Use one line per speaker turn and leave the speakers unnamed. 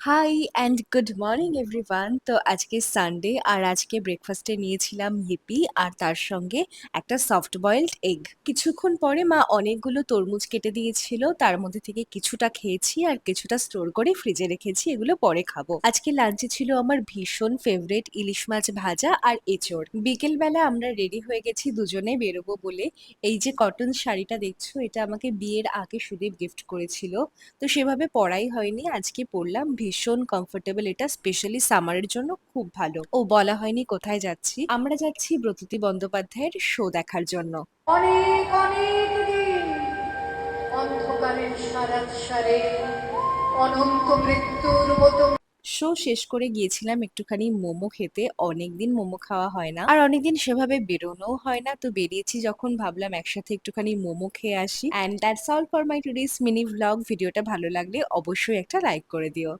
High and good morning everyone. তো আজকে Sunday আর আজকে ব্রেকফাস্টে নিয়েছিলাম ইপি আর তার সঙ্গে একটা সফট বয়েলড এগ। কিছুক্ষণ পরে মা অনেকগুলো তরমুজ কেটে দিয়েছিল, তার মধ্যে থেকে কিছুটা খেয়েছি আর কিছুটা স্টোর করে ফ্রিজে রেখেছি, এগুলো পরে খাবো। আজকে লাঞ্চে ছিল আমার ভীষণ ফেভারিট ইলিশ মাছ ভাজা আর এঁচোড়। বিকেলবেলা আমরা রেডি হয়ে গেছি দুজনে বেরোবো বলে। এই যে কটন শাড়িটা দেখছো, এটা আমাকে বিয়ের আগে সুদীপ গিফট করেছিল। তো সেভাবে পড়াই হয়নি, আজকে পড়লাম, ভীষণ কমফোর্টেবল, এটা স্পেশালি সামারের জন্য খুব ভালো। ও বলা হয়নি কোথায় যাচ্ছি, আমরা যাচ্ছি ব্রততী বন্দ্যোপাধ্যায়ের শো দেখার জন্য।
অনেক অনেক দিন অন্ধকারের সারে অনন্ত মৃত্যুর মতো।
শো শেষ করে গিয়েছিলাম একটুখানি মোমো খেতে, অনেকদিন মোমো খাওয়া হয় না আর অনেকদিন সেভাবে বেরোনোও হয় না, তো বেরিয়েছি যখন ভাবলাম একসাথে একটুখানি মোমো খেয়ে আসি। And that's all for my today's mini vlog. ভিডিওটা ভালো লাগলে অবশ্যই একটা লাইক করে দিও।